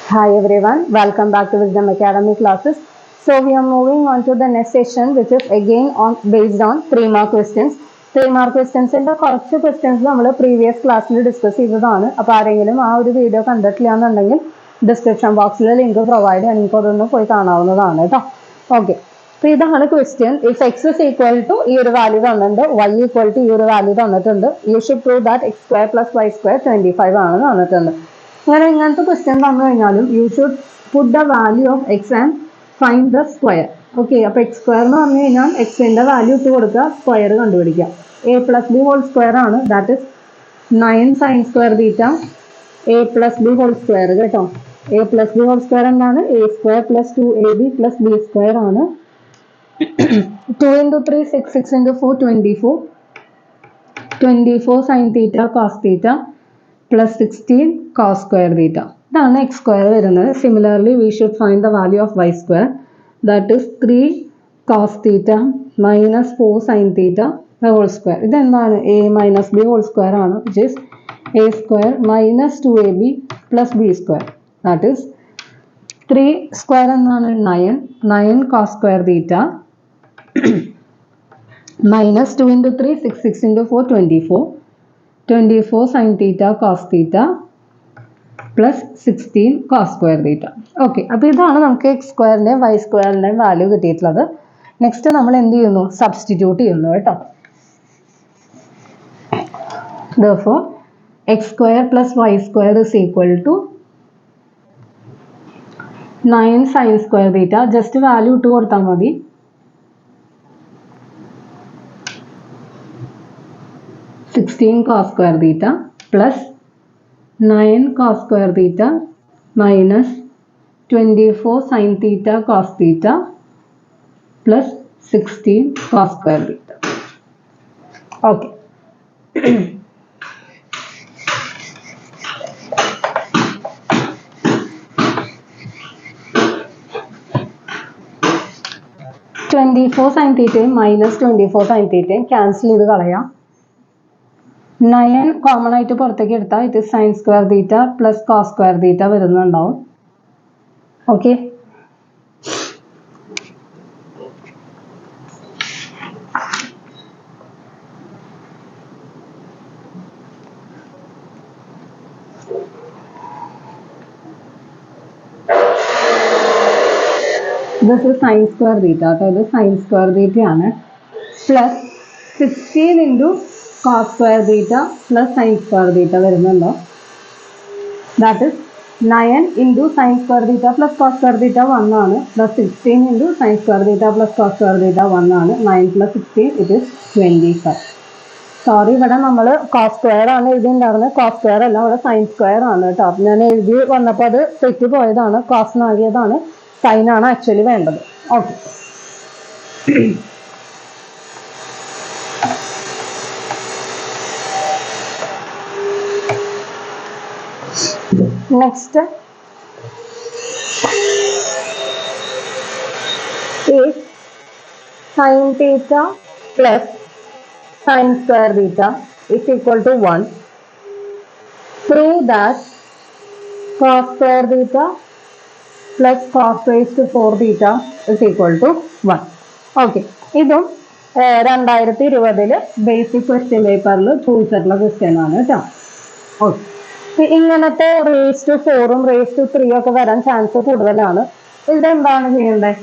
Hi everyone, welcome back to Wisdom Academy classes. So we are moving on to the next session, which is again based on 3-mark questions. 3-mark questions in the കുറച്ച് questions നമ്മൾ previous ക്ലാസ്സിൽ discuss ചെയ്തതാണ്. അപ്പോൾ ആരെങ്കിലും ആ ഒരു video കണ്ടിട്ടില്ല എന്നുണ്ടെങ്കിൽ ഡിസ്ക്രിപ്ഷൻ ബോക്സിൽ ലിങ്ക് പ്രൊവൈഡ് ചെയ്യാൻ നിങ്ങൾക്ക് അതൊന്ന് പോയി കാണാവുന്നതാണ് കേട്ടോ. ഓക്കെ, അപ്പോൾ ഇതാണ് question. If x is equal to ഈ ഒരു വാല്യൂ തന്നിട്ടുണ്ട്, വൈ ഈക്വൽ ടു ഈ ഒരു വാല്യൂ തന്നിട്ടുണ്ട്, you should prove that x square plus y square 25 ആണ് തന്നിട്ടുണ്ട്. അങ്ങനെ ഇങ്ങനത്തെ ക്വസ്റ്റ്യൻ തന്നു കഴിഞ്ഞാലും you should put the value of x and find the square. Okay, അപ്പോൾ എക്സ് സ്ക്വയർ എന്ന് പറഞ്ഞു കഴിഞ്ഞാൽ എക്സിന്റെ വാല്യൂ ഇട്ട് കൊടുക്കുക, സ്ക്വയർ കണ്ടുപിടിക്കുക. A plus b whole square ആണ്, that is 9 sine square theta a plus b whole square കേട്ടോ. A plus b whole square എന്താണ്? A square plus 2ab plus b square ആണ്. 2 into 3 6, 6 into 4 24, 24 sine theta cos theta plus 16 cos square theta. ഇതാണ് എക്സ് സ്ക്വയർ വരുന്നത്. Similarly we should find the value of y square, that is 3 cos theta minus 4 sine theta whole square. ഇതെന്താണ്? A minus b whole square ആണ്, which is a square minus 2ab plus b square, that is 3 square എന്നാണ് 9 cos square theta minus 2 into 3 6, 6 into 4 24 sin theta cos theta plus 16 cos square theta. Okay, അപ്പോൾ ഇതാണ് നമുക്ക് X സ്ക്വയറിൻ്റെയും Y സ്ക്വയറിൻ്റെയും value കിട്ടിയിട്ടുള്ളത്. Next നമ്മൾ എന്ത് ചെയ്യുന്നു? Substitute ചെയ്യുന്നു കേട്ടോ. therefore x square plus y square is equal to 9 sin square theta. Just value ഇട്ട് കൊടുത്താൽ മതി. 16 cos square theta plus 9 cos square theta minus 24 sin theta cos theta plus 16 cos square theta. Okay. sin theta minus 24 sin theta cancel ചെയ്ത് കളയാം. 9 common ആയിട്ട് പുറത്തേക്ക് എടുത്താൽ ഇത് sine square theta plus cos square theta വരുന്നുണ്ടാവും. Okay, this is sin square theta. അപ്പോൾ ഇത് sin square theta ആണ്. Plus 16 into cos square theta plus sin square theta വരുന്നുണ്ടോ? That is 9 into sin square theta plus cos square theta 1 ആണ്. Plus 16 into sin square theta plus cos square theta 1 ആണ്. 9 plus 16 it is 25. Sorry, ഇവിടെ നമ്മൾ cos square ആണ് എഴുതിയിട്ടുണ്ടായിരുന്നത്, cos square അല്ല, ഇവിടെ sin square ആണ് കേട്ടോ. ഞാൻ എഴുതി വന്നപ്പോൾ അത് തെറ്റി പോയതാണ്, cos ആകിയതാണ്, sin ആണ് ആക്ച്വലി വേണ്ടത്. Okay, next is sin theta plus sin square theta is equal to 1. Prove that cos square theta plus cos raised to 4 theta is equal to 1. Okay, ഇതും 2020 ബേസിക് ക്വസ്റ്റ്യൻ പേപ്പറിൽ ചോദിച്ചിട്ടുള്ള question ആണ് കേട്ടോ. Okay, ഇങ്ങനത്തെ raise to 4ഉം raise to 3 ഒക്കെ വരാൻ chance കൂടുതലാണ്. ഇതെന്താണ് ചെയ്യേണ്ടത്?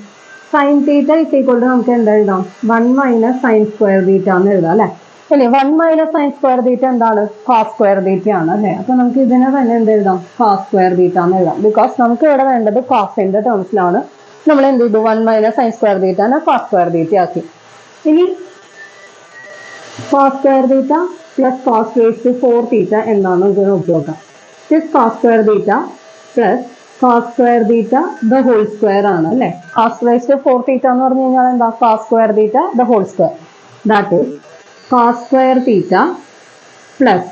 Sine theta is equal to നമുക്ക് എന്താ എഴുതാം? 1 മൈനസ് സൈൻ സ്ക്വയർ തീറ്റ എന്ന് എഴുതാം അല്ലെ. അല്ലേ, 1 മൈനസ് സൈൻ സ്ക്വയർ തീറ്റ എന്താണ്? കോസ് സ്ക്വയർ തീറ്റ ആണ് അല്ലെ. അപ്പൊ നമുക്ക് ഇതിനെ തന്നെ എന്ത് എഴുതാം? കോസ് സ്ക്വയർ തീറ്റ എന്ന് എഴുതാം. ബിക്കോസ് നമുക്ക് ഇവിടെ വേണ്ടത് കോസിന്റെ ടേംസിലാണ്. നമ്മൾ എന്ത് ചെയ്തു? 1 minus sine square theta cos square theta ആക്കി. ഇനി cos square theta plus cos raise to 4 theta എന്താണെന്ന് നമുക്ക് നോക്കി നോക്കാം. This cos square theta plus cos square theta the whole square ആണ് അല്ലെ. കോസ് റേസ് ടു 4 തീറ്റ എന്ന് പറഞ്ഞു കഴിഞ്ഞാൽ എന്താ? Cos square theta the whole square, that is cos square theta plus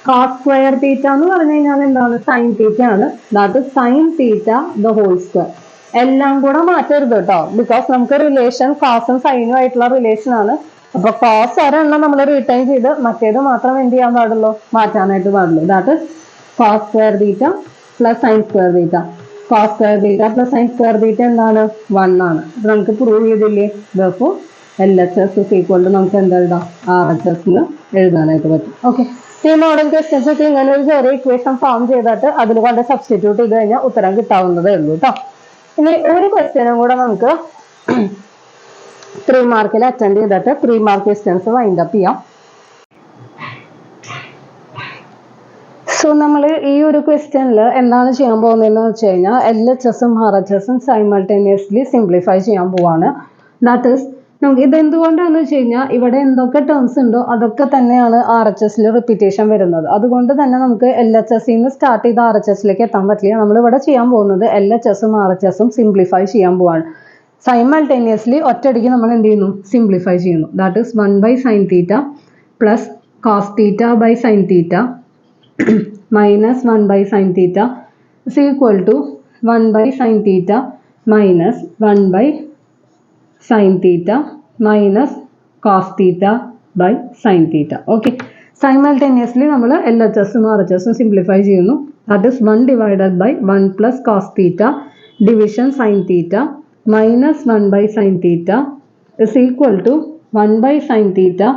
cos square theta എന്ന് പറഞ്ഞു കഴിഞ്ഞാൽ എന്താണ്? സൈൻ തീറ്റ ആണ്, that is sine theta the whole square. എല്ലാം കൂടെ മാറ്റരുത് കേട്ടോ, ബിക്കോസ് നമുക്ക് റിലേഷൻ കോസും സൈനും ആയിട്ടുള്ള റിലേഷൻ ആണ്. അപ്പൊ കോസ് ഒരെണ്ണം നമ്മൾ റിട്ടേൺ ചെയ്ത് മറ്റേത് മാത്രം എന്ത് ചെയ്യാൻ പാടുള്ളൂ? മാറ്റാനായിട്ട് പാടുള്ളൂ. That is cos square theta plus sin square theta. Cos square theta plus sin square theta എന്താണ് 1 ആണ്. അപ്പോൾ നമുക്ക് പ്രൂവ് ചെയ്തില്ലേ? therefore LHS is equal to നമുക്ക് എന്താ എഴുതാം? RHS ന് എഴുതാനായിട്ട് പറ്റും. ഓക്കെ, ഈ മോഡൽ ക്വസ്റ്റ്യൻസ് ഒക്കെ ഇങ്ങനെ ഒരു ചെറിയ ഇക്വേഷൻ ഫോം ചെയ്തിട്ട് അതിൽ കൊണ്ട് സബ്സ്റ്റിറ്റ്യൂട്ട് ചെയ്ത് കഴിഞ്ഞാൽ ഉത്തരം കിട്ടാവുന്നതേ ഉള്ളൂ കേട്ടോ. ഇനി ഒരു ക്വസ്റ്റ്യനും കൂടെ നമുക്ക് 3 മാർക്കിൽ അറ്റൻഡ് ചെയ്തിട്ട് 3 മാർക്ക് ക്വസ്റ്റ്യൻസ് വൈൻഡ് അപ്പ് ചെയ്യാം. സോ നമ്മൾ ഈ ഒരു ക്വസ്റ്റ്യനിൽ എന്താണ് ചെയ്യാൻ പോകുന്നതെന്ന് വെച്ച് കഴിഞ്ഞാൽ LHSും RHSും സൈമൾട്ടേനിയസ്ലി സിംപ്ലിഫൈ ചെയ്യാൻ പോവാണ്. ദാറ്റ് ഈസ് നമുക്ക് ഇതെന്തുകൊണ്ടാണെന്ന് വെച്ച് കഴിഞ്ഞാൽ ഇവിടെ എന്തൊക്കെ ടേംസ് ഉണ്ടോ അതൊക്കെ തന്നെയാണ് RHSൽ റിപ്പീറ്റേഷൻ വരുന്നത്. അതുകൊണ്ട് തന്നെ നമുക്ക് LHSൽ നിന്ന് സ്റ്റാർട്ട് ചെയ്ത് RHSലേക്ക് എത്താൻ പറ്റില്ല. നമ്മൾ ഇവിടെ ചെയ്യാൻ പോകുന്നത് LHSും RHSും സിംപ്ലിഫൈ ചെയ്യാൻ പോവാണ്. സൈമൾട്ടേനിയസ്ലി ഒറ്റയടിക്ക് നമ്മൾ എന്ത് ചെയ്യുന്നു? സിംപ്ലിഫൈ ചെയ്യുന്നു. That is 1/sin theta plus cos theta by sin theta minus 1/sin theta is equal to 1/sin theta minus 1/sin theta minus cos theta by sin theta. Okay, simultaneously നമ്മൾ LHSും RHSും simplify ചെയ്യുന്നു. that is 1 divided by 1 plus cos theta division sin theta minus 1/sin theta is equal to 1/sin theta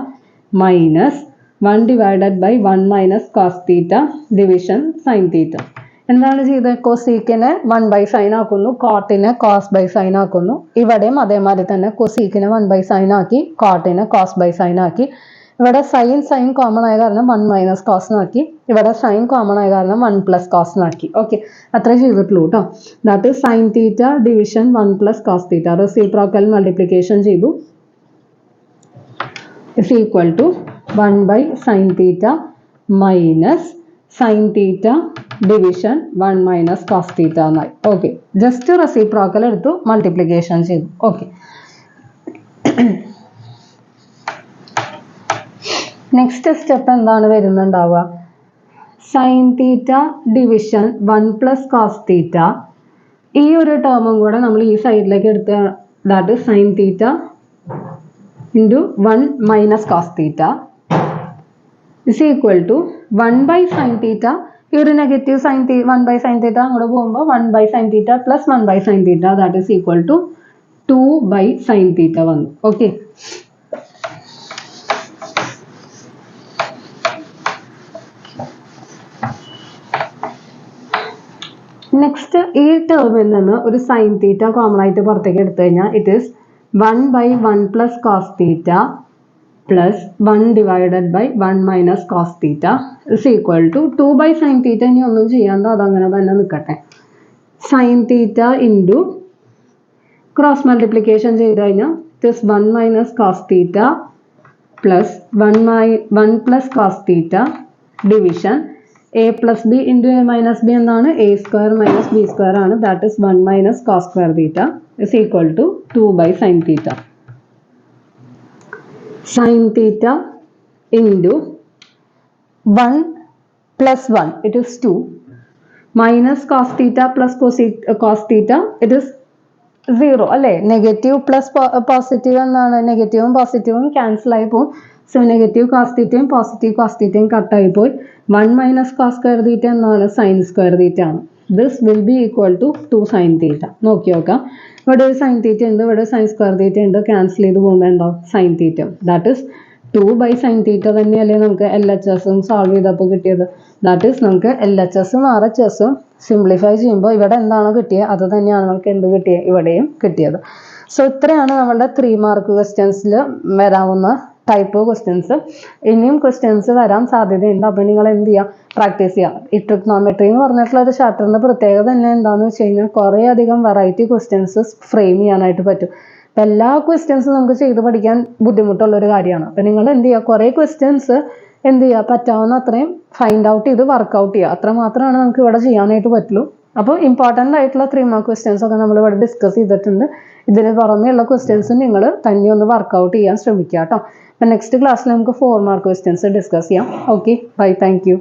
minus 1 divided by 1 minus cos theta division sin theta. എന്താണ് ചെയ്തത്? കൊസീക്കിനെ 1/sin ആക്കുന്നു, കോട്ടിനെ cos by sin ആക്കുന്നു. ഇവിടെയും അതേമാതിരി തന്നെ കൊസീക്കിനെ 1/sin ആക്കി, കോട്ടിനെ cos by sin ആക്കി. ഇവിടെ സൈൻ കോമൺ ആയ കാരണം 1 മൈനസ് കോസ് ആക്കി. ഇവിടെ സൈൻ കോമൺ ആയ കാരണം 1 പ്ലസ് കോസ് ആക്കി. ഓക്കെ, അത്രേ ചെയ്തിട്ടുള്ളൂ കേട്ടോ. That sine theta division 1 plus cos theta reciprocal multiplication ചെയ്തു is equal to 1/sin theta minus sin theta division 1 minus cos theta എന്നായി. ഓക്കെ, ജസ്റ്റ് റെസിപ്രോക്കൽ എടുത്തു മൾട്ടിപ്ലിക്കേഷൻ ചെയ്തു. ഓക്കെ, നെക്സ്റ്റ് സ്റ്റെപ്പ് എന്താണ് വരുന്നുണ്ടാവുക? Sine theta division 1 plus cos theta. ഈ ഒരു ടേമും കൂടെ നമ്മൾ ഈ സൈഡിലേക്ക് എടുത്ത് that sine theta into 1 minus cos theta is equal to 1/sin theta. ഈ ഒരു നെഗറ്റീവ് സൈൻ 1/sin theta അങ്ങോട്ട് പോകുമ്പോൾ 1/sin theta plus 1/sin theta that is equal to 2/sin theta വന്നു. ഓക്കെ, നെക്സ്റ്റ് ഈ ടേമിൽ നിന്ന് ഒരു സൈൻ തീറ്റ കോമൺ ആയിട്ട് പുറത്തേക്ക് എടുത്തു കഴിഞ്ഞാൽ it is 1/1 plus cos theta plus 1 divided by 1 minus cos theta is equal to 2/sin theta. ഇനി ഒന്നും ചെയ്യാണ്ട് അതങ്ങനെ തന്നെ നിൽക്കട്ടെ. sin theta into cross multiplication ചെയ്ത് കഴിഞ്ഞാൽ it is 1 minus cos theta plus 1 plus cos theta division a plus b into a minus b എന്നാണ്. a square minus b square ആണ്. that is 1 minus cos square theta is equal to 2/sin theta. Sin theta into 1 plus 1 it is 2 minus cos theta plus cos theta it is 0 അല്ലേ? Negative plus positive എന്നാണ്. നെഗറ്റീവും പോസിറ്റീവും cancel ആയി പോകും. So negative cos തീറ്റയും positive cos തീറ്റയും കട്ടായി പോയി. 1 മൈനസ് കോസ് സ്ക്വയർ തീറ്റ എന്നാണ് സൈൻ സ്ക്വയർ തീറ്റ ആണ്. This will be equal to 2 sine theta. നോക്കി നോക്കാം, ഇവിടെ ഒരു സൈൻ തീറ്റ ഉണ്ട്, ഇവിടെ സൈൻ സ്ക്വയർ തീറ്റ ഉണ്ട്. ക്യാൻസൽ ചെയ്ത് പോകുമ്പോൾ എന്താവും? Sine theta. That is 2/sin തീറ്റ തന്നെയല്ലേ നമുക്ക് LHSും സോൾവ് ചെയ്തപ്പോൾ കിട്ടിയത്. ദാറ്റ് ഈസ് നമുക്ക് LHSും RHSും സിംപ്ലിഫൈ ചെയ്യുമ്പോൾ ഇവിടെ എന്താണ് കിട്ടിയത് അത് തന്നെയാണ് നമുക്ക് എന്ത് കിട്ടിയത് ഇവിടെയും കിട്ടിയത്. സോ ഇത്രയാണ് നമ്മളുടെ 3 മാർക്ക് ക്വസ്റ്റ്യൻസിൽ വരാവുന്ന ടൈപ്പ് ക്വസ്റ്റ്യൻസ്. ഇനിയും ക്വസ്റ്റ്യൻസ് വരാൻ സാധ്യതയുണ്ട്. അപ്പോൾ നിങ്ങൾ എന്ത് ചെയ്യുക? പ്രാക്ടീസ് ചെയ്യുക. ഈ ട്രിഗ്നോമെട്രി എന്ന് പറഞ്ഞിട്ടുള്ള ഒരു ചാപ്റ്ററിൻ്റെ പ്രത്യേകത തന്നെ എന്താണെന്ന് വെച്ച് കഴിഞ്ഞാൽ കുറേ അധികം വെറൈറ്റി ക്വസ്റ്റ്യൻസ് ഫ്രെയിം ചെയ്യാനായിട്ട് പറ്റും. അപ്പം എല്ലാ ക്വസ്റ്റ്യൻസും നമുക്ക് ചെയ്ത് പഠിക്കാൻ ബുദ്ധിമുട്ടുള്ളൊരു കാര്യമാണ്. അപ്പം നിങ്ങൾ എന്ത് ചെയ്യുക? കുറേ ക്വസ്റ്റ്യൻസ് എന്ത് ചെയ്യുക? പറ്റാവുന്ന അത്രയും ഫൈൻഡ് ഔട്ട് ചെയ്ത് വർക്കൗട്ട് ചെയ്യുക. അത്ര മാത്രമാണ് നമുക്ക് ഇവിടെ ചെയ്യാനായിട്ട് പറ്റുള്ളൂ. അപ്പോൾ ഇമ്പോർട്ടൻ്റ് ആയിട്ടുള്ള 3 മാർക്ക് ക്വസ്റ്റ്യൻസ് ഒക്കെ നമ്മൾ ഇവിടെ ഡിസ്കസ് ചെയ്തിട്ടുണ്ട്. ഇതിന് പുറമെയുള്ള ക്വസ്റ്റ്യൻസ് നിങ്ങൾ തന്നെ ഒന്ന് വർക്കൗട്ട് ചെയ്യാൻ ശ്രമിക്കുക കേട്ടോ. അപ്പം നെക്സ്റ്റ് ക്ലാസ്സിൽ നമുക്ക് 4 മാർക്ക് ക്വസ്റ്റ്യൻസ് ഡിസ്കസ് ചെയ്യാം. Okay, bye, thank U.